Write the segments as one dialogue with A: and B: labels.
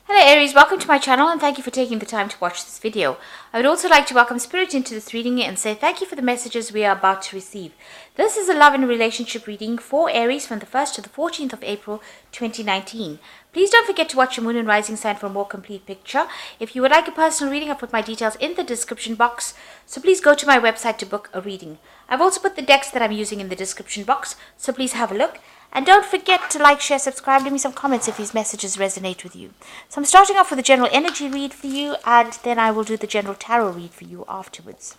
A: Hello Aries, welcome to my channel and thank you for taking the time to watch this video. I would also like to welcome Spirit into this reading and say thank you for the messages we are about to receive. This is a love and relationship reading for Aries from the 1st to the 14th of April 2019. Please don't forget to watch your moon and rising sign for a more complete picture. If you would like a personal reading, I've put my details in the description box, so please go to my website to book a reading. I've also put the decks that I'm using in the description box, so please have a look. And don't forget to like, share, subscribe, leave me some comments if these messages resonate with you. So I'm starting off with a general energy read for you, and then I will do the general tarot read for you afterwards.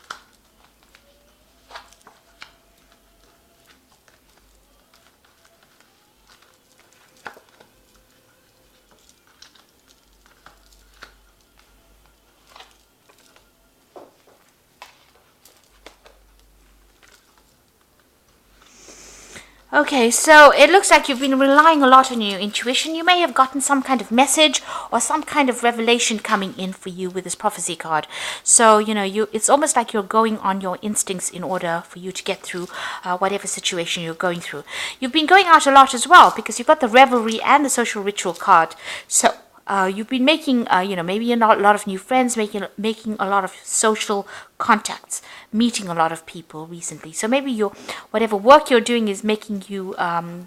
A: Okay, so it looks like you've been relying a lot on your intuition. You may have gotten some kind of message or some kind of revelation coming in for you with this prophecy card. So, it's almost like you're going on your instincts in order for you to get through whatever situation you're going through. You've been going out a lot as well because you've got the revelry and the social ritual card. So, you've been making, maybe a lot of new friends, making a lot of social contacts, meeting a lot of people recently. So maybe whatever work you're doing is making you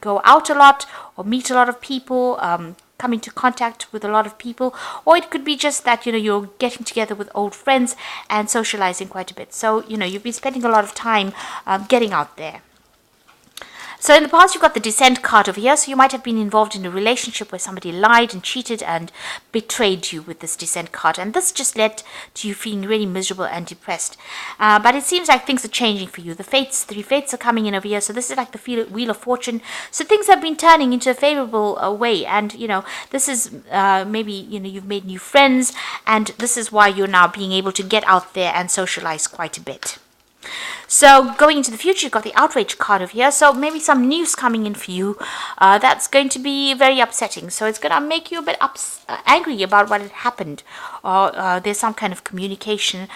A: go out a lot or meet a lot of people, come into contact with a lot of people, or it could be just that, you're getting together with old friends and socializing quite a bit. So, you've been spending a lot of time getting out there. So in the past, you've got the Descent card over here. So you might have been involved in a relationship where somebody lied and cheated and betrayed you with this Descent card. And this just led to you feeling really miserable and depressed. But it seems like things are changing for you. The three fates are coming in over here. So this is like the Wheel of Fortune. So things have been turning into a favorable way. And, this is maybe, you've made new friends. And this is why you're now being able to get out there and socialize quite a bit. So going into the future, you've got the Outrage card over here. So maybe some news coming in for you that's going to be very upsetting. So it's going to make you a bit angry about what had happened. Or there's some kind of communication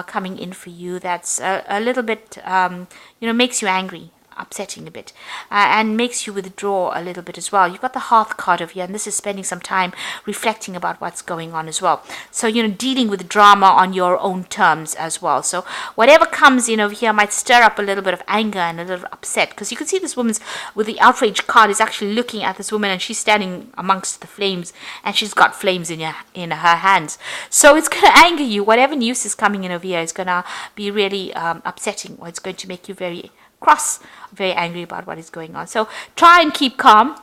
A: coming in for you that's a little bit, makes you angry. Upsetting a bit and makes you withdraw a little bit as well. You've got the Hearth card over here, and this is spending some time reflecting about what's going on as well. So, dealing with drama on your own terms as well. So whatever comes in over here might stir up a little bit of anger and a little upset, because you can see this woman's with the Outrage card is actually looking at this woman, and she's standing amongst the flames, and she's got flames in her hands. So it's going to anger you. Whatever news is coming in over here is going to be really upsetting, or it's going to make you very cross, very angry about what is going on. So try and keep calm,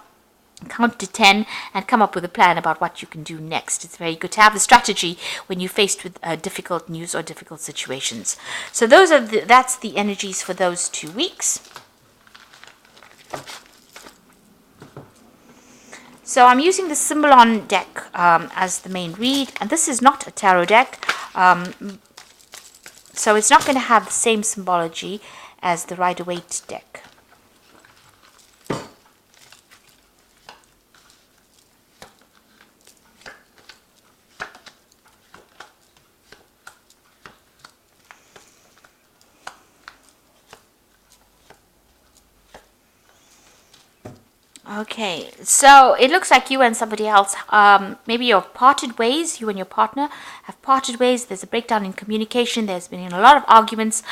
A: count to 10, and come up with a plan about what you can do next. It's very good to have a strategy when you're faced with difficult news or difficult situations. So that's the energies for those 2 weeks. So I'm using the Symbolon deck as the main read, and this is not a tarot deck, so it's not going to have the same symbology as the Rider-Waite deck. Okay, so it looks like you and somebody else, maybe you've parted ways, you and your partner have parted ways. There's a breakdown in communication. There's been a lot of arguments,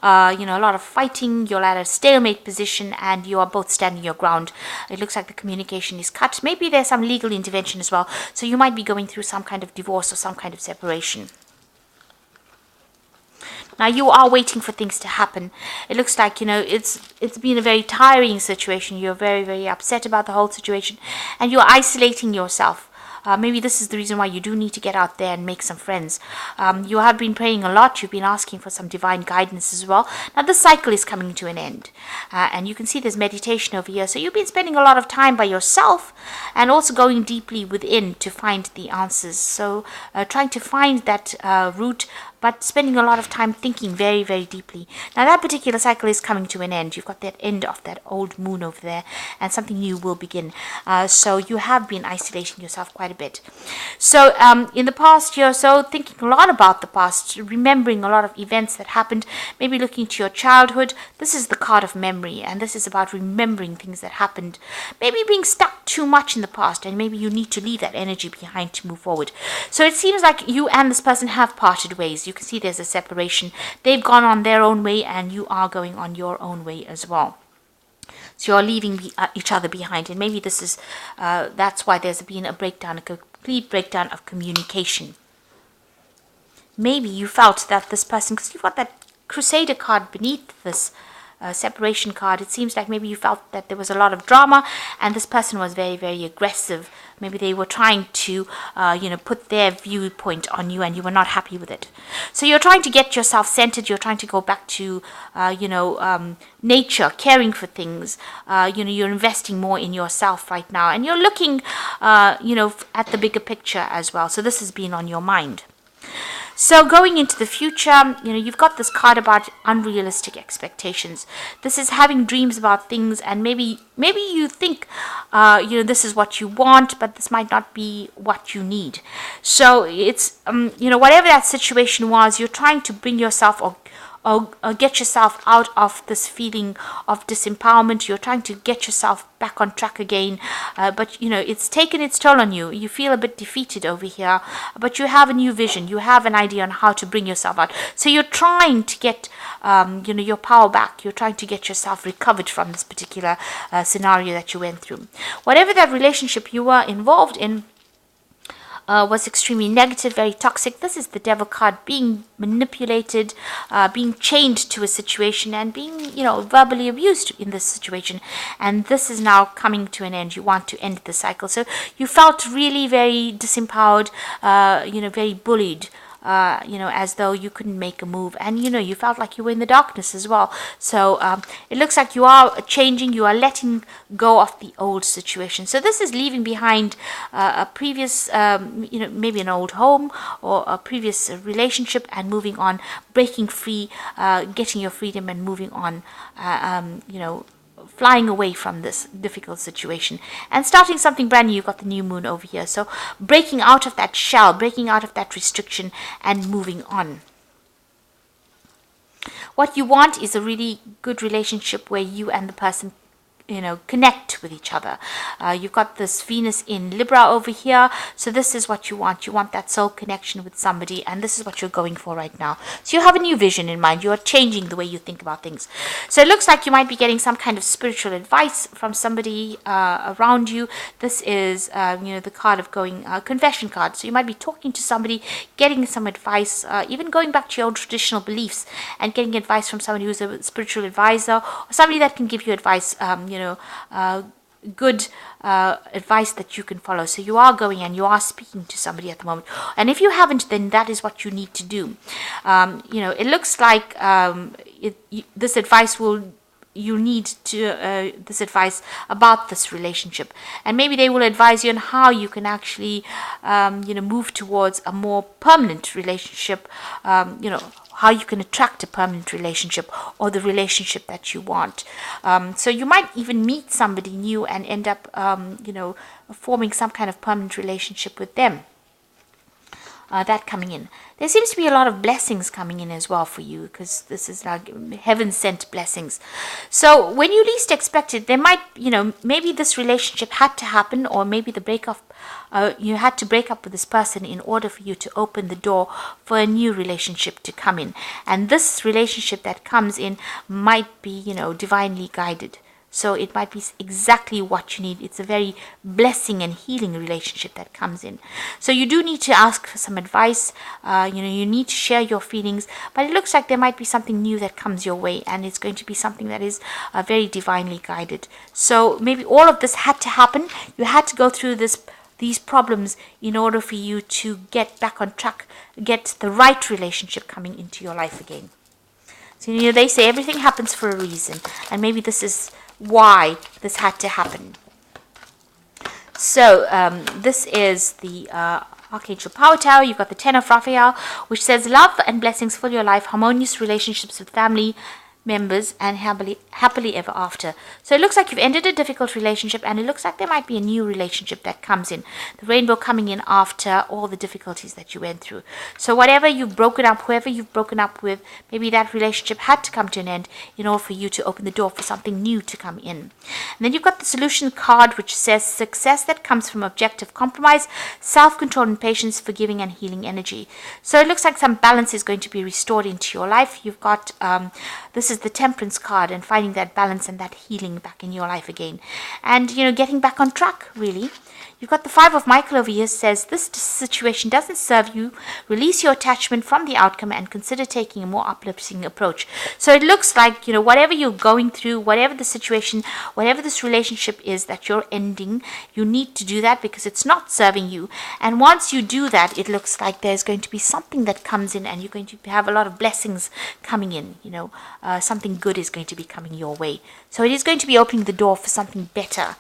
A: a lot of fighting. You're at a stalemate position and you are both standing your ground. It looks like the communication is cut. Maybe there's some legal intervention as well. So you might be going through some kind of divorce or some kind of separation. Now you are waiting for things to happen. It looks like, it's been a very tiring situation. You're very, very upset about the whole situation, and you're isolating yourself. Maybe this is the reason why you do need to get out there and make some friends. You have been praying a lot. You've been asking for some divine guidance as well. Now the cycle is coming to an end. And you can see there's meditation over here. So you've been spending a lot of time by yourself and also going deeply within to find the answers. So trying to find that root, but spending a lot of time thinking very, very deeply. Now that particular cycle is coming to an end. You've got that end of that old moon over there, and something new will begin. So you have been isolating yourself quite a bit. So in the past year or so, thinking a lot about the past, remembering a lot of events that happened, maybe looking to your childhood. This is the card of memory, and this is about remembering things that happened. Maybe being stuck too much in the past, and maybe you need to leave that energy behind to move forward. So it seems like you and this person have parted ways. You can see there's a separation. They've gone on their own way, and you are going on your own way as well. So you're leaving each other behind, and maybe this is that's why there's been a breakdown, a complete breakdown of communication. Maybe you felt that this person, because you've got that Crusader card beneath this separation card, it seems like maybe you felt that there was a lot of drama, and this person was very, very aggressive. Maybe they were trying to, put their viewpoint on you, and you were not happy with it. So you're trying to get yourself centered. You're trying to go back to, nature, caring for things. You're investing more in yourself right now, and you're looking, at the bigger picture as well. So this has been on your mind. So going into the future, you've got this card about unrealistic expectations. This is having dreams about things, and maybe you think, this is what you want, but this might not be what you need. So it's, whatever that situation was, you're trying to bring yourself or get yourself out of this feeling of disempowerment. You're trying to get yourself back on track again, but it's taken its toll on you. You feel a bit defeated over here, but you have a new vision. You have an idea on how to bring yourself out. So you're trying to get your power back. You're trying to get yourself recovered from this particular scenario that you went through. Whatever that relationship you were involved in was extremely negative, very toxic. This is the Devil card, being manipulated, being chained to a situation, and being, verbally abused in this situation. And this is now coming to an end. You want to end the cycle. So you felt really very disempowered, very bullied. As though you couldn't make a move, and you felt like you were in the darkness as well. So it looks like you are changing, you are letting go of the old situation. So this is leaving behind a previous, maybe an old home or a previous relationship, and moving on, breaking free, getting your freedom, and moving on, flying away from this difficult situation and starting something brand new. You've got the new moon over here. So breaking out of that shell, breaking out of that restriction, and moving on. What you want is a really good relationship where you and the person connect with each other. You've got this Venus in Libra over here. So this is what you want. You want that soul connection with somebody, and this is what you're going for right now. So you have a new vision in mind. You are changing the way you think about things. So it looks like you might be getting some kind of spiritual advice from somebody around you. This is, the card of going, confession card. So you might be talking to somebody, getting some advice, even going back to your own traditional beliefs and getting advice from somebody who's a spiritual advisor, or somebody that can give you advice, good advice that you can follow. So you are going and you are speaking to somebody at the moment. And if you haven't, then that is what you need to do. It looks like this advice you need to this advice about this relationship, and maybe they will advise you on how you can actually move towards a more permanent relationship, how you can attract a permanent relationship, or the relationship that you want. So you might even meet somebody new and end up forming some kind of permanent relationship with them. That coming in. There seems to be a lot of blessings coming in as well for you, because this is like heaven-sent blessings. So when you least expect it, there might, maybe this relationship had to happen, or maybe the breakup, you had to break up with this person in order for you to open the door for a new relationship to come in. And this relationship that comes in might be, divinely guided. So it might be exactly what you need. It's a very blessing and healing relationship that comes in. So you do need to ask for some advice. You need to share your feelings. But it looks like there might be something new that comes your way. And it's going to be something that is very divinely guided. So maybe all of this had to happen. You had to go through these problems in order for you to get back on track, get the right relationship coming into your life again. So they say everything happens for a reason. And maybe this is why this had to happen. So this is the Archangel Power Tower, you've got the Ten of Raphael, which says love and blessings fill your life, harmonious relationships with family members, and happily ever after. So it looks like you've ended a difficult relationship, and it looks like there might be a new relationship that comes in. The rainbow coming in after all the difficulties that you went through. So whatever you've broken up, whoever you've broken up with, maybe that relationship had to come to an end in order for you to open the door for something new to come in. And then you've got the solution card, which says success that comes from objective compromise, self-control and patience, forgiving and healing energy. So it looks like some balance is going to be restored into your life. You've got this is the Temperance card, and finding that balance and that healing back in your life again, and getting back on track, really. You've got the Five of Michael over here, says this situation doesn't serve you. Release your attachment from the outcome and consider taking a more uplifting approach. So it looks like, whatever you're going through, whatever the situation, whatever this relationship is that you're ending, you need to do that because it's not serving you. And once you do that, it looks like there's going to be something that comes in, and you're going to have a lot of blessings coming in. Something good is going to be coming your way. So it is going to be opening the door for something better.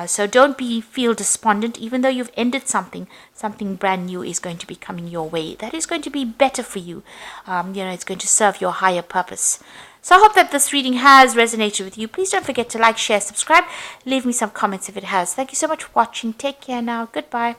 A: So don't feel despondent, even though you've ended something brand new is going to be coming your way. That is going to be better for you. It's going to serve your higher purpose. So I hope that this reading has resonated with you. Please don't forget to like, share, subscribe. Leave me some comments if it has. Thank you so much for watching. Take care now. Goodbye.